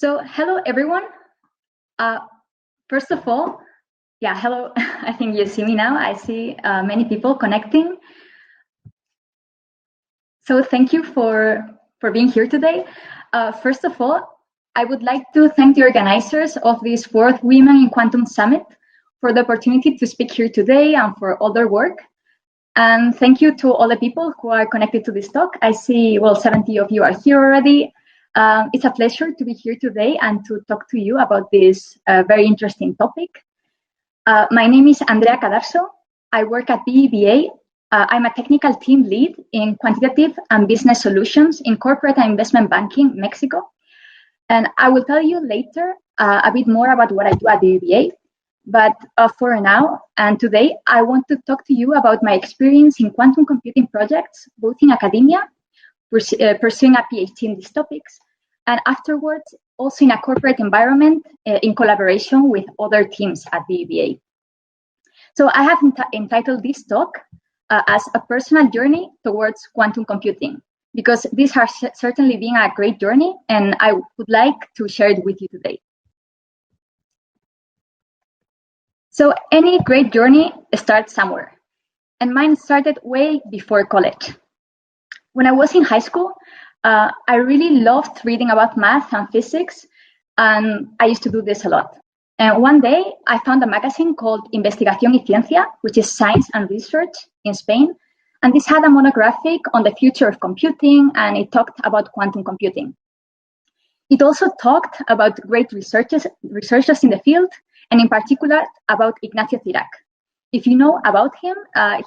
So, hello everyone. Uh, First of all, yeah, hello. I think you see me now. I see many people connecting. So, thank you for being here today. First of all, I would like to thank the organizers of this fourth Women in Quantum Summit for the opportunity to speak here today and for all their work. And thank you to all the people who are connected to this talk. I see, well, 70 of you are here already. It's a pleasure to be here today and to talk to you about this very interesting topic. My name is Andrea Cadarso. I work at BBVA. I'm a technical team lead in quantitative and business solutions in corporate and investment banking, Mexico. And I will tell you later a bit more about what I do at BBVA. But for now and today, I want to talk to you about my experience in quantum computing projects, both in academia, pursuing a PhD in these topics, and afterwards also in a corporate environment in collaboration with other teams at BBVA. So I have entitled this talk as a personal journey towards quantum computing, because this has certainly been a great journey, and I would like to share it with you today. So any great journey starts somewhere, and mine started way before college. When I was in high school, I really loved reading about math and physics, and I used to do this a lot. And one day, I found a magazine called Investigación y Ciencia, which is Science and Research in Spain, and this had a monographic on the future of computing, and it talked about quantum computing. It also talked about great researchers in the field, and in particular about Ignacio Cirac. If you know about him,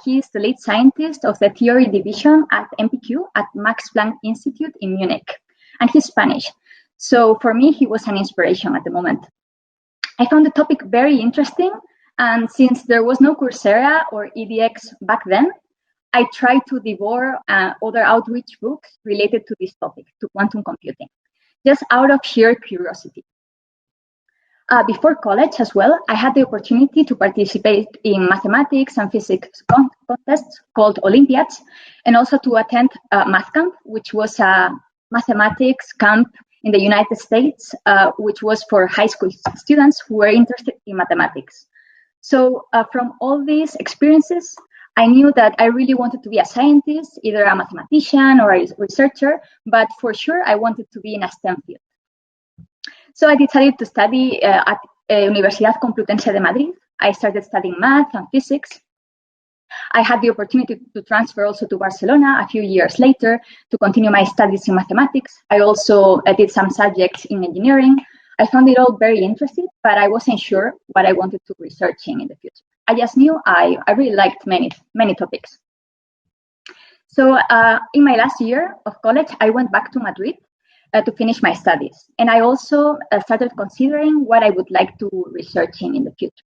he is the lead scientist of the theory division at MPQ at Max Planck Institute in Munich, and he's Spanish. So for me, he was an inspiration at the moment. I found the topic very interesting, and since there was no Coursera or EDX back then, I tried to devour other outreach books related to this topic, to quantum computing, just out of sheer curiosity. Before college as well, I had the opportunity to participate in mathematics and physics contests called Olympiads, and also to attend Math Camp, which was a mathematics camp in the United States, which was for high school students who were interested in mathematics. So from all these experiences, I knew that I really wanted to be a scientist, either a mathematician or a researcher, but for sure I wanted to be in a STEM field. So I decided to study at Universidad Complutense de Madrid. I started studying math and physics. I had the opportunity to transfer also to Barcelona a few years later to continue my studies in mathematics. I also did some subjects in engineering. I found it all very interesting, but I wasn't sure what I wanted to research in the future. I just knew I really liked many topics. So in my last year of college, I went back to Madrid to finish my studies. And I also started considering what I would like to research in the future.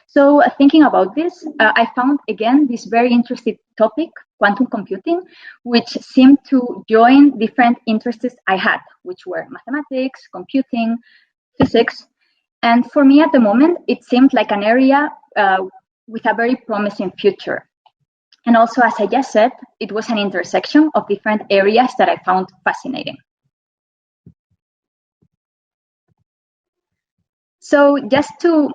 So thinking about this, I found again this very interesting topic, quantum computing, which seemed to join different interests I had, which were mathematics, computing, physics. And for me at the moment, it seemed like an area with a very promising future. And also, as I just said, it was an intersection of different areas that I found fascinating. So just to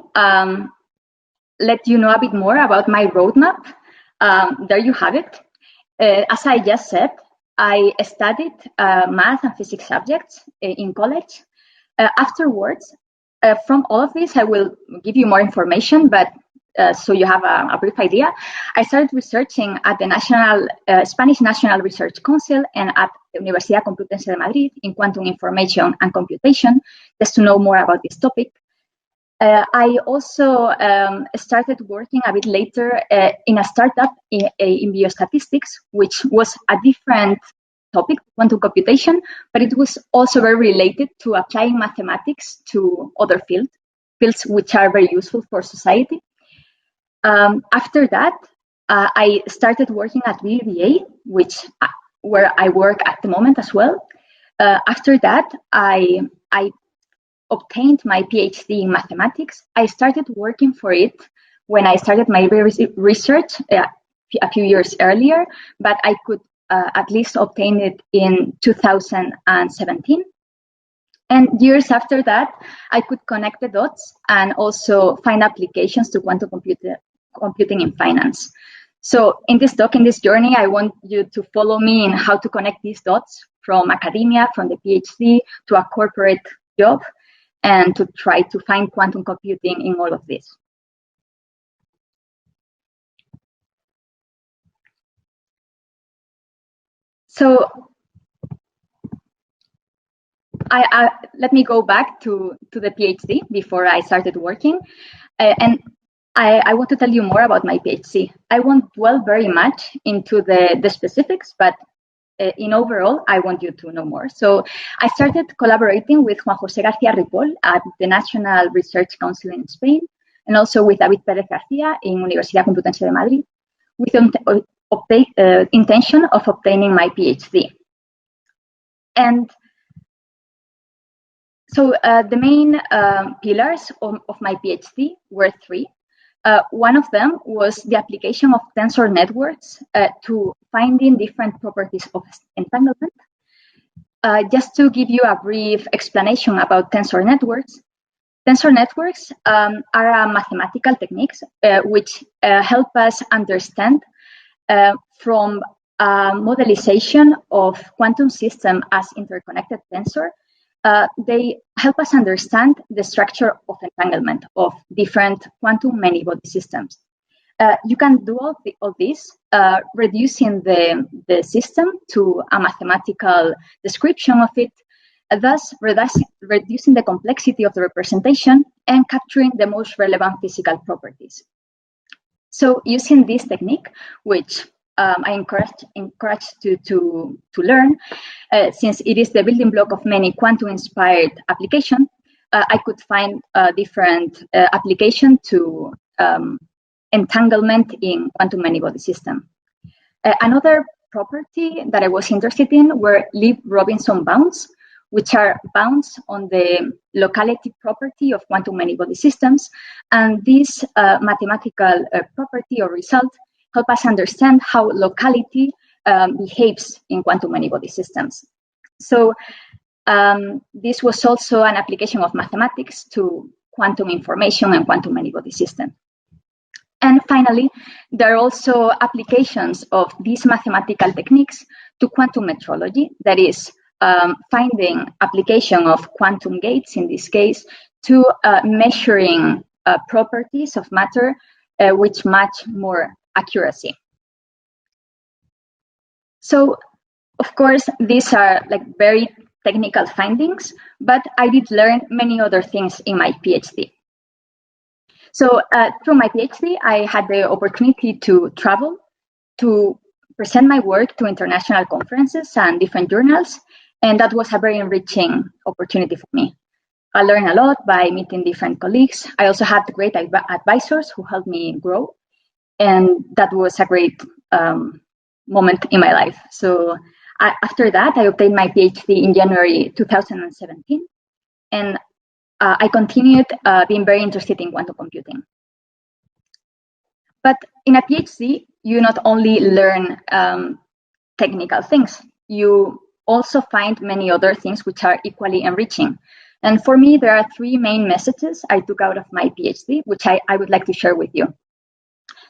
let you know a bit more about my roadmap, there you have it. As I just said, I studied math and physics subjects in college. Afterwards, from all of this, I will give you more information, but so you have a brief idea. I started researching at the Spanish National Research Council and at the Universidad Complutense de Madrid in quantum information and computation, just to know more about this topic. I also started working a bit later in a startup in biostatistics, which was a different topic, quantum computation, but it was also very related to applying mathematics to other fields which are very useful for society. After that, I started working at BBVA, where I work at the moment as well. After that, I obtained my PhD in mathematics. I started working for it when I started my research a few years earlier, but I could at least obtain it in 2017. And years after that, I could connect the dots and also find applications to quantum computing in finance. So in this talk, in this journey, I want you to follow me in how to connect these dots from academia, from the PhD to a corporate job, and to try to find quantum computing in all of this. So let me go back to the PhD before I started working. And I want to tell you more about my PhD. I won't dwell very much into the specifics, but in overall, I want you to know more. So I started collaborating with Juan José García Ripoll at the National Research Council in Spain, and also with David Pérez García in Universidad Complutense de Madrid, with the intention of obtaining my PhD. And so the main pillars of my PhD were three. One of them was the application of tensor networks to finding different properties of entanglement. Just to give you a brief explanation about tensor networks are mathematical techniques which help us understand from modelization of quantum system as interconnected tensor. They help us understand the structure of entanglement of different quantum many-body systems. You can do all this reducing the system to a mathematical description of it, thus reducing the complexity of the representation and capturing the most relevant physical properties. So using this technique, which I encourage to learn, since it is the building block of many quantum-inspired applications, I could find different application to entanglement in quantum many-body system. Another property that I was interested in were Lieb-Robinson bounds, which are bounds on the locality property of quantum many-body systems. And this mathematical property or result help us understand how locality behaves in quantum many-body systems. So this was also an application of mathematics to quantum information and quantum many-body system. And finally, there are also applications of these mathematical techniques to quantum metrology, that is, finding application of quantum gates, in this case, to measuring properties of matter which match more accuracy. So, of course, these are like very technical findings, but I did learn many other things in my PhD. So through my PhD, I had the opportunity to travel, to present my work to international conferences and different journals, and that was a very enriching opportunity for me. I learned a lot by meeting different colleagues. I also had great advisors who helped me grow, and that was a great moment in my life. So after that, I obtained my PhD in January 2017, and I continued being very interested in quantum computing. But in a PhD, you not only learn technical things, you also find many other things which are equally enriching. And for me, there are three main messages I took out of my PhD, which I would like to share with you.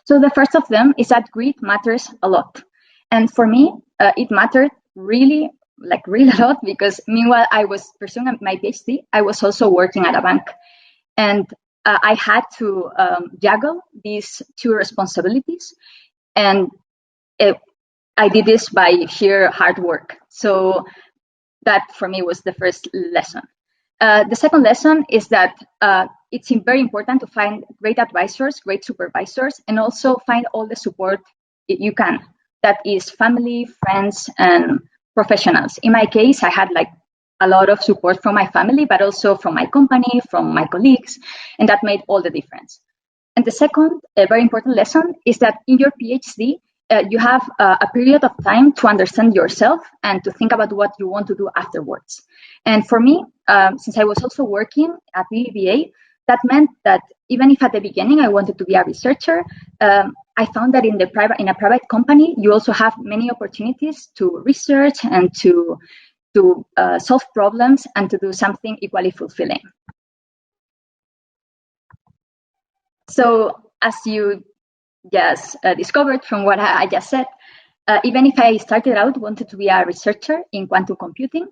So the first of them is that grit matters a lot. And for me, it mattered really a lot, because meanwhile I was pursuing my PhD, I was also working at a bank. And I had to juggle these two responsibilities. And I did this by sheer hard work. So that for me was the first lesson. The second lesson is that it's very important to find great advisors, great supervisors, and also find all the support you can. That is family, friends, and professionals. In my case, I had a lot of support from my family, but also from my company, from my colleagues, and that made all the difference. And the second, very important lesson is that in your PhD, you have a period of time to understand yourself and to think about what you want to do afterwards. And for me, since I was also working at BBVA, that meant that even if at the beginning I wanted to be a researcher, I found that in a private company, you also have many opportunities to research and to to solve problems and to do something equally fulfilling. So as you just discovered from what I just said, even if I started out wanted to be a researcher in quantum computing,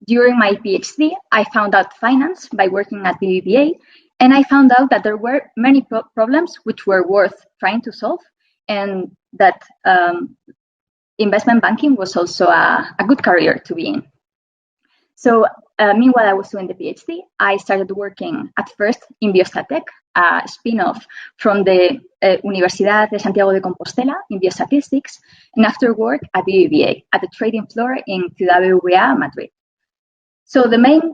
during my PhD, I found out finance by working at BBVA, and I found out that there were many problems which were worth trying to solve, and that investment banking was also a good career to be in. So meanwhile, I was doing the PhD, I started working at first in Biostatec, a spin-off from the Universidad de Santiago de Compostela in biostatistics, and after work at BBVA, at the trading floor in Ciudad BBVA, Madrid. So the main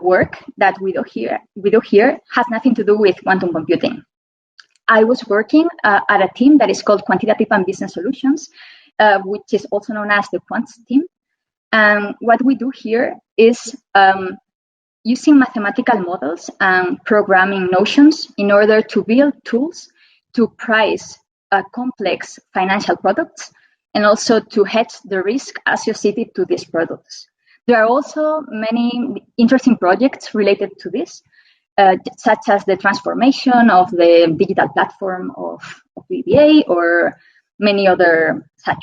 work that we do here has nothing to do with quantum computing. I was working at a team that is called Quantitative and Business Solutions, which is also known as the Quants team. And what we do here is using mathematical models and programming notions in order to build tools to price complex financial products and also to hedge the risk associated to these products. There are also many interesting projects related to this, such as the transformation of the digital platform of BBA or many other such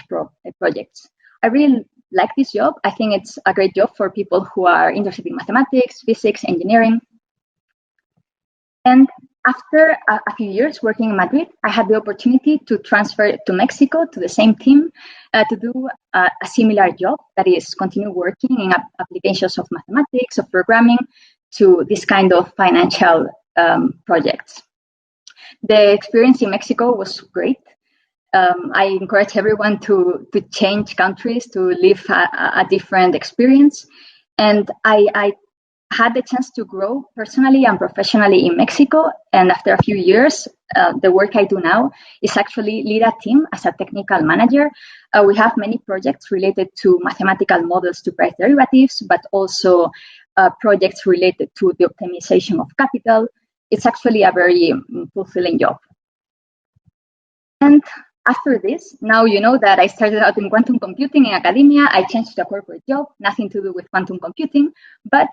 projects. I really like this job. I think it's a great job for people who are interested in mathematics, physics, engineering. And after a few years working in Madrid, I had the opportunity to transfer to Mexico to the same team to do a similar job, that is continue working in applications of mathematics, of programming, to this kind of financial projects. The experience in Mexico was great. I encourage everyone to change countries, to live a different experience. And I had the chance to grow personally and professionally in Mexico. And after a few years, the work I do now is actually lead a team as a technical manager. We have many projects related to mathematical models to price derivatives, but also projects related to the optimization of capital. It's actually a very fulfilling job. And after this, now you know that I started out in quantum computing in academia. I changed to a corporate job, nothing to do with quantum computing. But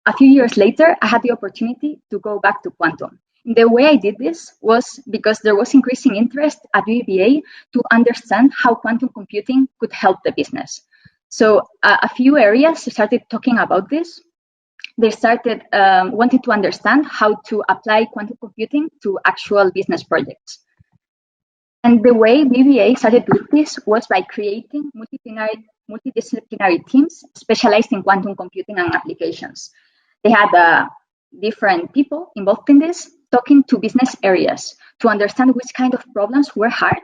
a few years later, I had the opportunity to go back to quantum. The way I did this was because there was increasing interest at BBVA to understand how quantum computing could help the business. So a few areas started talking about this. They started wanting to understand how to apply quantum computing to actual business projects. And the way BBVA started doing this was by creating multidisciplinary teams specialized in quantum computing and applications. They had different people involved in this, talking to business areas to understand which kind of problems were hard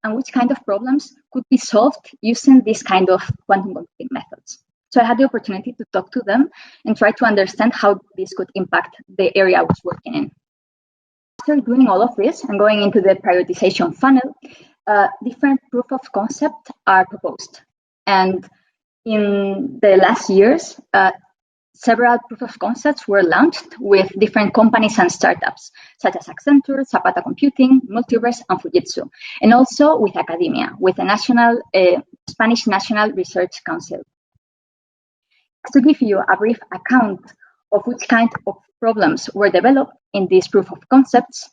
and which kind of problems could be solved using this kind of quantum computing methods. So I had the opportunity to talk to them and try to understand how this could impact the area I was working in. After doing all of this and going into the prioritization funnel, different proof of concept are proposed. And in the last years, several proof of concepts were launched with different companies and startups, such as Accenture, Zapata Computing, Multiverse, and Fujitsu, and also with academia, with the Spanish National Research Council. To give you a brief account of which kind of problems were developed in these proof of concepts,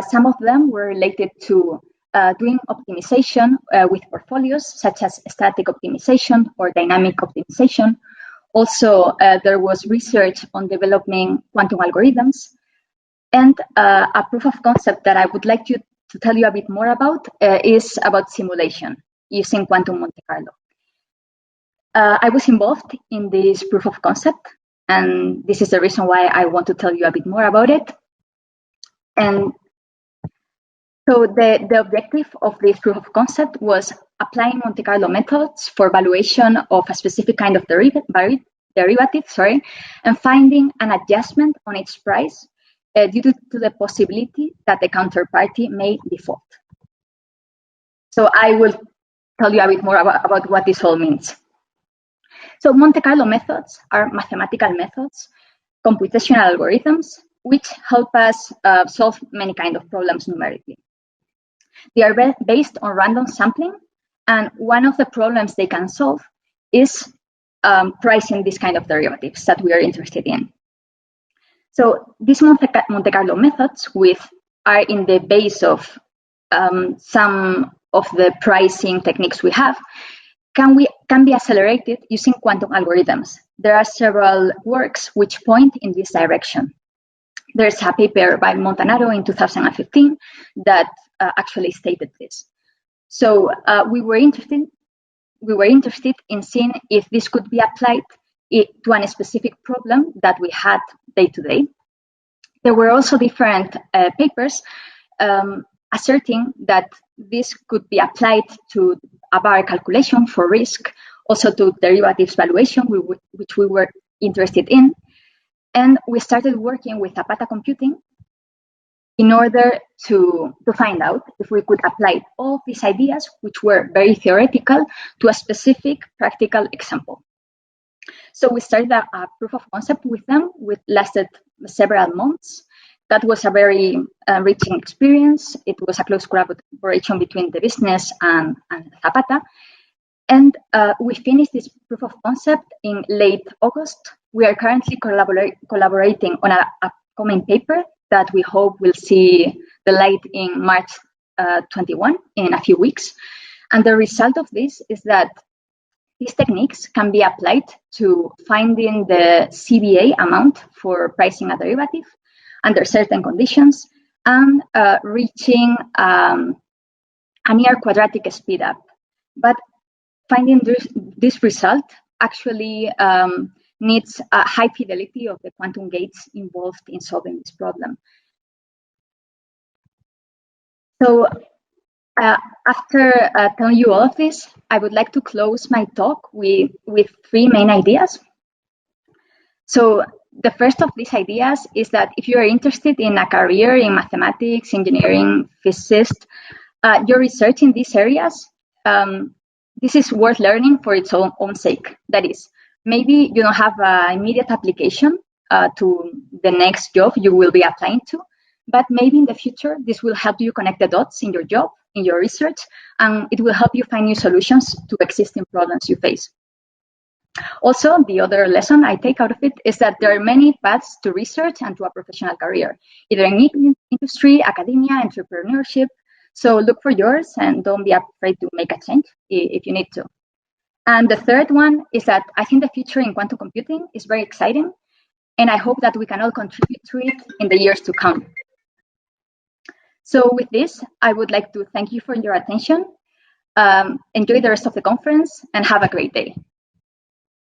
some of them were related to doing optimization with portfolios, such as static optimization or dynamic optimization. Also, there was research on developing quantum algorithms. And a proof of concept that I would like to tell you a bit more about is about simulation using quantum Monte Carlo. I was involved in this proof of concept, and this is the reason why I want to tell you a bit more about it. And so the objective of this proof of concept was applying Monte Carlo methods for valuation of a specific kind of derivative, and finding an adjustment on its price due to the possibility that the counterparty may default. So I will tell you a bit more about what this all means. So Monte Carlo methods are mathematical methods, computational algorithms, which help us solve many kinds of problems numerically. They are based on random sampling, and one of the problems they can solve is pricing these kind of derivatives that we are interested in. So these Monte Carlo methods are in the base of some of the pricing techniques we have, can be accelerated using quantum algorithms. There are several works which point in this direction. There's a paper by Montanaro in 2015 that actually stated this. So we were interested in seeing if this could be applied to a specific problem that we had day to day. There were also different papers asserting that this could be applied to a bar calculation for risk, also to derivatives valuation, which we were interested in. And we started working with Zapata computing in order to find out if we could apply all these ideas, which were very theoretical, to a specific practical example. So we started a proof of concept with them, which lasted several months. That was a very enriching experience. It was a close collaboration between the business and Zapata. And we finished this proof of concept in late August. We are currently collaborating on an upcoming paper that we hope will see the light in March 21, in a few weeks. And the result of this is that these techniques can be applied to finding the CVA amount for pricing a derivative under certain conditions and reaching a near quadratic speedup. But finding this result actually needs a high fidelity of the quantum gates involved in solving this problem. So after telling you all of this, I would like to close my talk with three main ideas. So the first of these ideas is that if you are interested in a career in mathematics, engineering, physicists, your research in these areas, this is worth learning for its own sake. That is, maybe you don't have an immediate application to the next job you will be applying to, but maybe in the future, this will help you connect the dots in your job, in your research, and it will help you find new solutions to existing problems you face. Also, the other lesson I take out of it is that there are many paths to research and to a professional career, either in industry, academia, entrepreneurship. So look for yours and don't be afraid to make a change if you need to. And the third one is that I think the future in quantum computing is very exciting, and I hope that we can all contribute to it in the years to come. So with this, I would like to thank you for your attention. Enjoy the rest of the conference and have a great day.